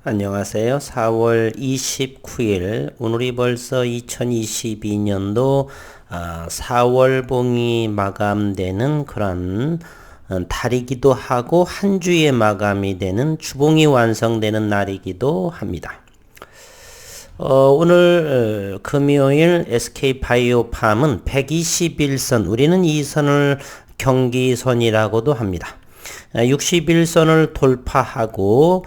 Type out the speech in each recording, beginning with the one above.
안녕하세요. 4월 29일, 오늘이 벌써 2022년도 4월봉이 마감되는 그런 달이기도 하고 한 주의 마감이 되는 주봉이 완성되는 날이기도 합니다. 오늘 금요일 SK바이오팜은 121선, 우리는 이 선을 경기선이라고도 합니다. 61선을 돌파하고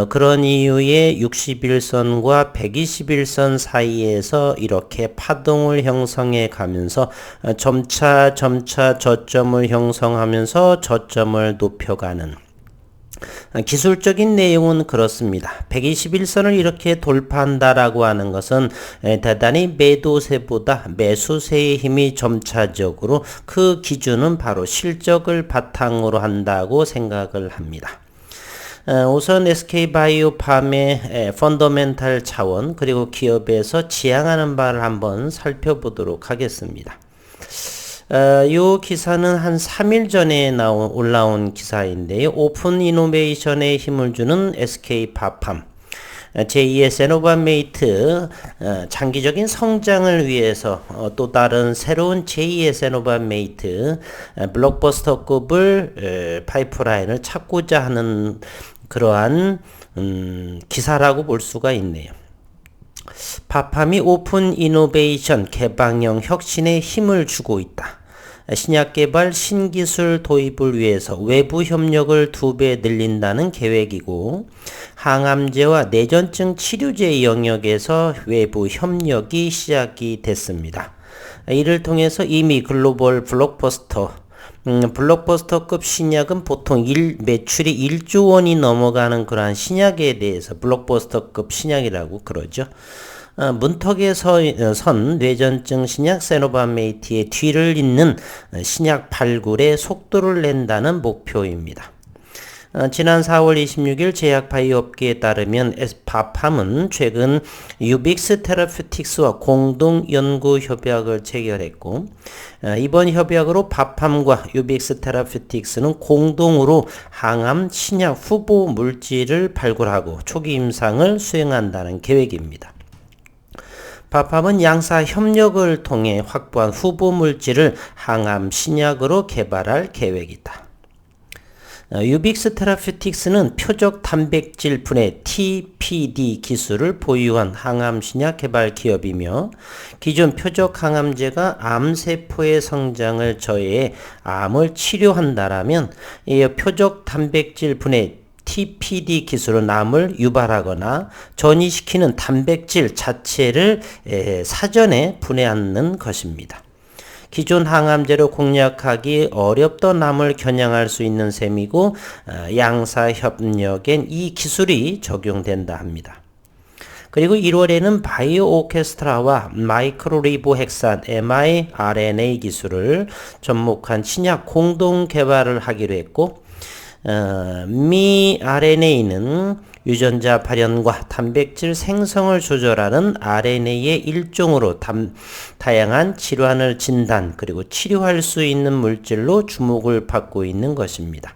그런 이후에 61선과 121선 사이에서 이렇게 파동을 형성해 가면서 점차 저점을 형성하면서 저점을 높여가는 기술적인 내용은 그렇습니다. 121선을 이렇게 돌파한다라고 하는 것은 대단히 매도세보다 매수세의 힘이 점차적으로 그 기준은 바로 실적을 바탕으로 한다고 생각을 합니다. 우선 SK바이오팜의 펀더멘탈 차원 그리고 기업에서 지향하는 바를 한번 살펴보도록 하겠습니다. 이 기사는 한 3일 전에 올라온 기사인데요. 오픈 이노베이션에 힘을 주는 SK바팜, 제2의 세노바메이트 장기적인 성장을 위해서 또 다른 새로운 제2의 세노바메이트 블록버스터급을 파이프라인을 찾고자 하는 그러한 기사라고 볼 수가 있네요. 바팜이 오픈 이노베이션 개방형 혁신에 힘을 주고 있다. 신약 개발, 신기술 도입을 위해서 외부 협력을 2배 늘린다는 계획이고, 항암제와 뇌전증 치료제 영역에서 외부 협력이 시작이 됐습니다. 이를 통해서 이미 글로벌 블록버스터급 신약은 보통 매출이 1조 원이 넘어가는 그러한 신약에 대해서 블록버스터급 신약이라고 그러죠. 문턱에 선 뇌전증 신약 세노바메이트의 뒤를 잇는 신약 발굴에 속도를 낸다는 목표입니다. 지난 4월 26일 제약바이오업계에 따르면 바팜은 최근 유빅스 테라퓨틱스와 공동 연구 협약을 체결했고, 이번 협약으로 바팜과 유빅스 테라퓨틱스는 공동으로 항암 신약 후보 물질을 발굴하고 초기 임상을 수행한다는 계획입니다. 바팜은 양사 협력을 통해 확보한 후보 물질을 항암 신약으로 개발할 계획이다. 유빅스 테라퓨틱스는 표적 단백질 분해 TPD 기술을 보유한 항암 신약 개발 기업이며, 기존 표적 항암제가 암세포의 성장을 저해해 암을 치료한다라면 이 표적 단백질 분해 TPD 기술은 암을 유발하거나 전이시키는 단백질 자체를 사전에 분해하는 것입니다. 기존 항암제로 공략하기 어렵던 암을 겨냥할 수 있는 셈이고, 양사협력엔 이 기술이 적용된다 합니다. 그리고 1월에는 바이오 오케스트라와 마이크로리보핵산 mRNA 기술을 접목한 신약 공동 개발을 하기로 했고, miRNA는 유전자 발현과 단백질 생성을 조절하는 RNA의 일종으로 다양한 질환을 진단 그리고 치료할 수 있는 물질로 주목을 받고 있는 것입니다.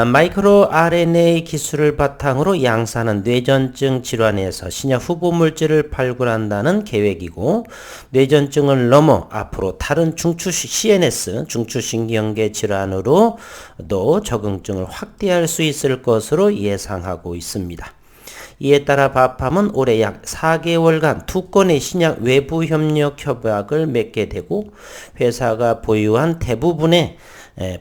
마이크로 RNA 기술을 바탕으로 양사는 뇌전증 질환에서 신약 후보 물질을 발굴한다는 계획이고, 뇌전증을 넘어 앞으로 다른 CNS, 중추신경계 질환으로도 적응증을 확대할 수 있을 것으로 예상하고 있습니다. 이에 따라 바팜은 올해 약 4개월간 2건의 신약 외부 협력 협약을 맺게 되고, 회사가 보유한 대부분의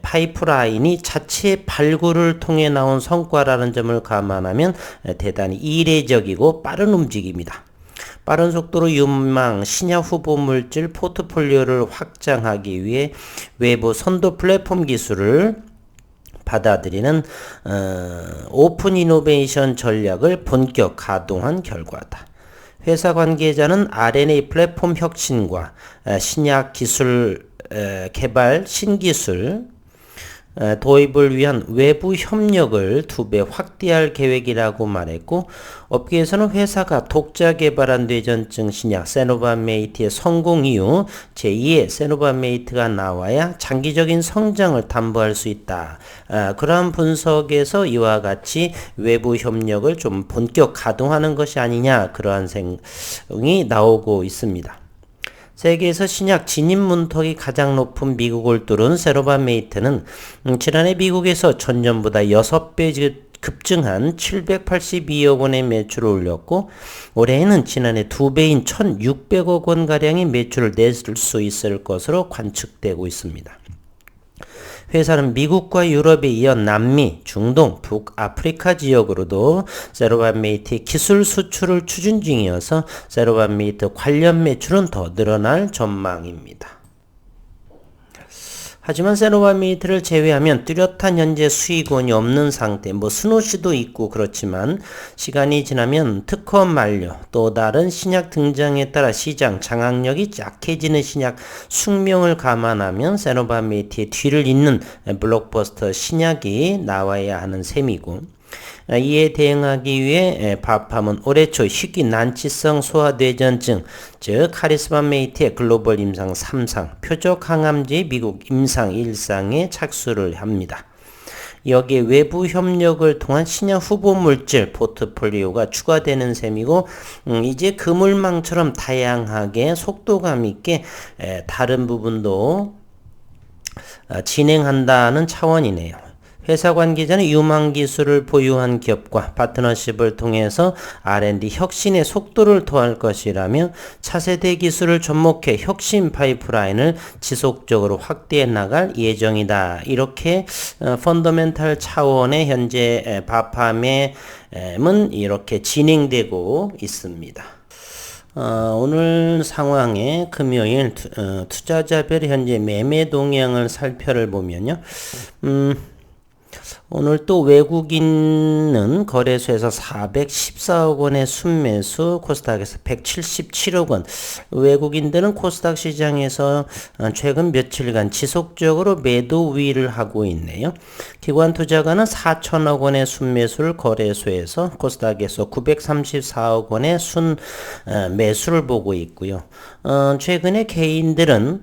파이프라인이 자체 발굴을 통해 나온 성과라는 점을 감안하면 대단히 이례적이고 빠른 움직임이다. 빠른 속도로 유망 신약 후보 물질 포트폴리오를 확장하기 위해 외부 선도 플랫폼 기술을 받아들이는 오픈 이노베이션 전략을 본격 가동한 결과다. 회사 관계자는 RNA 플랫폼 혁신과 신약 기술 개발, 신기술, 도입을 위한 외부 협력을 2배 확대할 계획이라고 말했고, 업계에서는 회사가 독자 개발한 뇌전증 신약 세노바메이트의 성공 이후 제2의 세노바메이트가 나와야 장기적인 성장을 담보할 수 있다. 그러한 분석에서 이와 같이 외부 협력을 좀 본격 가동하는 것이 아니냐, 그러한 생각이 나오고 있습니다. 세계에서 신약 진입 문턱이 가장 높은 미국을 뚫은 세노바메이트는 지난해 미국에서 전년보다 6배 급증한 782억 원의 매출을 올렸고, 올해에는 지난해 2배인 1,600억 원가량의 매출을 낼 수 있을 것으로 관측되고 있습니다. 회사는 미국과 유럽에 이어 남미, 중동, 북아프리카 지역으로도 세노바메이트의 기술 수출을 추진 중이어서 세노바메이트 관련 매출은 더 늘어날 전망입니다. 하지만 세노바메이트를 제외하면 뚜렷한 현재 수익원이 없는 상태, 스노시도 있고 그렇지만 시간이 지나면 특허 만료, 또 다른 신약 등장에 따라 시장 장악력이 약해지는 신약 숙명을 감안하면 세노바메이트의 뒤를 잇는 블록버스터 신약이 나와야 하는 셈이고, 이에 대응하기 위해 바팜은 올해 초 희귀 난치성 소아뇌전증, 즉 카리스마메이트의 글로벌 임상 3상, 표적 항암제의 미국 임상 1상에 착수를 합니다. 여기에 외부 협력을 통한 신약 후보 물질 포트폴리오가 추가되는 셈이고, 이제 그물망처럼 다양하게 속도감 있게 다른 부분도 진행한다는 차원이네요. 회사 관계자는 유망 기술을 보유한 기업과 파트너십을 통해서 R&D 혁신의 속도를 더할 것이라며 차세대 기술을 접목해 혁신 파이프라인을 지속적으로 확대해 나갈 예정이다. 이렇게 펀더멘탈 차원의 현재 바팜의 이렇게 진행되고 있습니다. 오늘 상황에 금요일 투자자별 현재 매매 동향을 살펴보면요. 오늘 또 외국인은 거래소에서 414억 원의 순매수, 코스닥에서 177억 원. 외국인들은 코스닥 시장에서 최근 며칠간 지속적으로 매도 우위를 하고 있네요. 기관 투자가는 4천억 원의 순매수를 거래소에서, 코스닥에서 934억 원의 순매수를 보고 있고요. 최근에 개인들은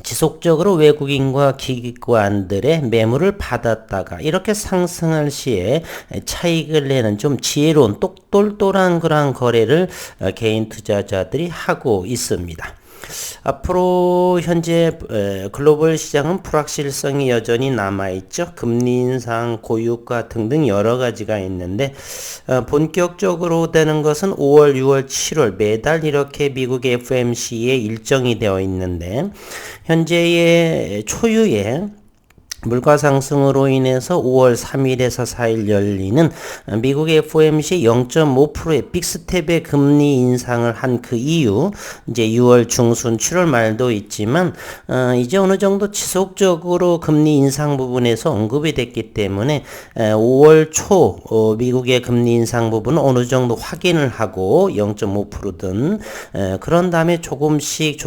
지속적으로 외국인과 기관들의 매물을 받았다가 이렇게 상승할 시에 차익을 내는 좀 지혜로운 똑똘똘한 그런 거래를 개인 투자자들이 하고 있습니다. 앞으로 현재 글로벌 시장은 불확실성이 여전히 남아있죠. 금리 인상, 고유가 등등 여러 가지가 있는데 본격적으로 되는 것은 5월, 6월, 7월 매달 이렇게 미국 FOMC에 일정이 되어 있는데, 현재의 초유의 물가 상승으로 인해서 5월 3일에서 4일 열리는 미국의 FOMC 0.5%의 빅스텝의 금리 인상을 한 그 이후 이제 6월 중순 7월 말도 있지만 이제 어느 정도 지속적으로 금리 인상 부분에서 언급이 됐기 때문에 5월 초 미국의 금리 인상 부분은 어느 정도 확인을 하고 0.5%든 그런 다음에 조금씩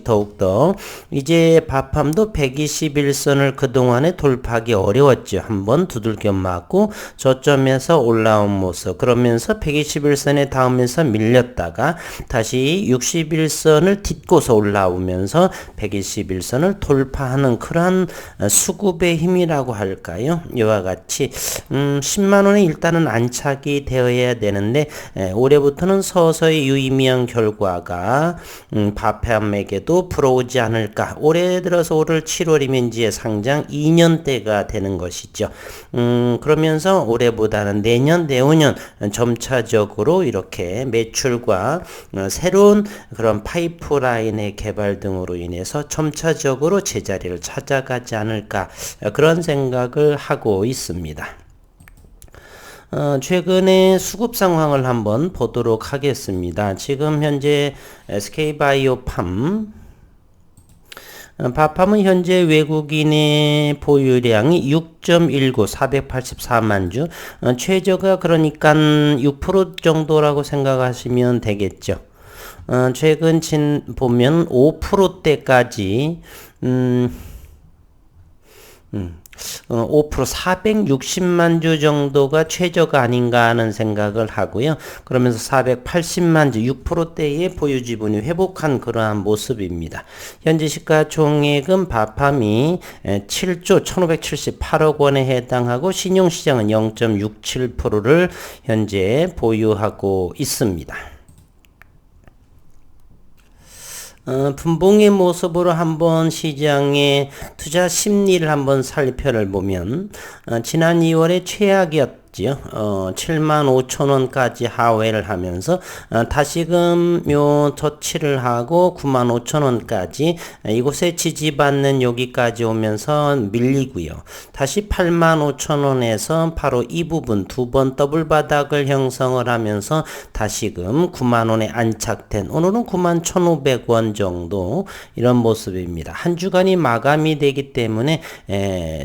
더욱더 이제 바팜도 121선을 그동안 돌파하기 어려웠죠. 한번 두들겨 맞고 저점에서 올라온 모습, 그러면서 121선에 닿으면서 밀렸다가 다시 61선을 딛고서 올라오면서 121선을 돌파하는 그러한 수급의 힘이라고 할까요? 이와 같이 10만원에 일단은 안착이 되어야 되는데 올해부터는 서서히 유의미한 결과가 바팜에게도 불어오지 않을까. 올해 들어서 5월 7월이면 이제 상장 2년대가 되는 것이죠. 그러면서 올해보다는 내년, 내후년 점차적으로 이렇게 매출과 새로운 그런 파이프라인의 개발 등으로 인해서 점차적으로 제자리를 찾아가지 않을까, 그런 생각을 하고 있습니다. 최근의 수급 상황을 한번 보도록 하겠습니다. 지금 현재 SK바이오팜 바팜은 현재 외국인의 보유량이 6.19, 484만 주, 최저가 그러니까 6% 정도라고 생각하시면 되겠죠. 최근 보면 5%대까지 5% 460만 주 정도가 최저가 아닌가 하는 생각을 하고요. 그러면서 480만 주 6%대의 보유 지분이 회복한 그러한 모습입니다. 현재 시가총액은 바팜이 7조 1578억 원에 해당하고 신용시장은 0.67%를 현재 보유하고 있습니다. 분봉의 모습으로 한번 시장의 투자 심리를 한번 살펴보면 지난 2월에 최악이었죠. 75,000원까지 하회를 하면서 다시금 요 터치를 하고 95,000원까지 이곳에 지지받는 여기까지 오면서 밀리고요. 다시 85,000원에서 바로 이 부분 두 번 더블 바닥을 형성을 하면서 다시금 90,000원에 안착된 오늘은 91,500원 정도 이런 모습입니다. 한 주간이 마감이 되기 때문에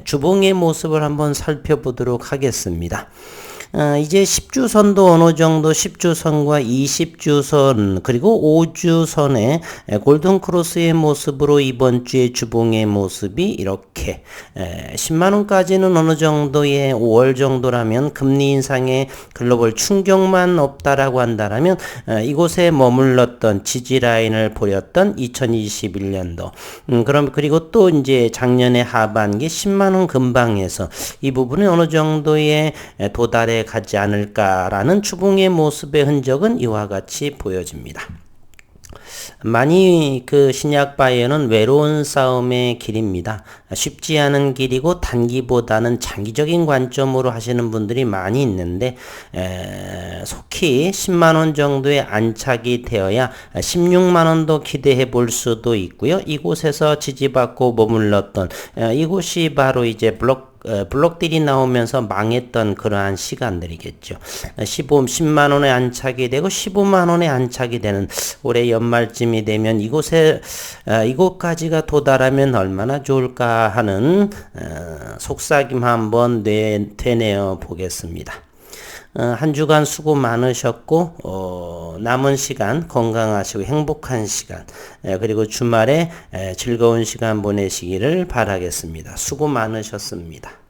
주봉의 모습을 한번 살펴보도록 하겠습니다. 이제 10주선도 어느 정도 10주선과 20주선 그리고 5주선의 골든크로스의 모습으로 이번 주의 주봉의 모습이 이렇게 10만원까지는 어느 정도의 5월 정도라면 금리 인상의 글로벌 충격만 없다라고 한다라면 이곳에 머물렀던 지지라인을 보였던 2021년도 그리고 또 이제 작년의 하반기 10만원 근방에서 이 부분이 어느 정도의 도달해 가지 않을까라는 주봉의 모습의 흔적은 이와 같이 보여집니다. 많이 신약 바이오는 외로운 싸움의 길입니다. 쉽지 않은 길이고 단기보다는 장기적인 관점으로 하시는 분들이 많이 있는데 속히 10만원 정도의 안착이 되어야 16만원도 기대해 볼 수도 있고요. 이곳에서 지지받고 머물렀던 이곳이 바로 이제 블록딜이 나오면서 망했던 그러한 시간들이겠죠. 10만원에 안착이 되고 15만원에 안착이 되는 올해 연말쯤이 되면 이곳까지가 도달하면 얼마나 좋을까 하는 속삭임 한번 되뇌어 보겠습니다. 한 주간 수고 많으셨고 남은 시간 건강하시고 행복한 시간 그리고 주말에 즐거운 시간 보내시기를 바라겠습니다. 수고 많으셨습니다.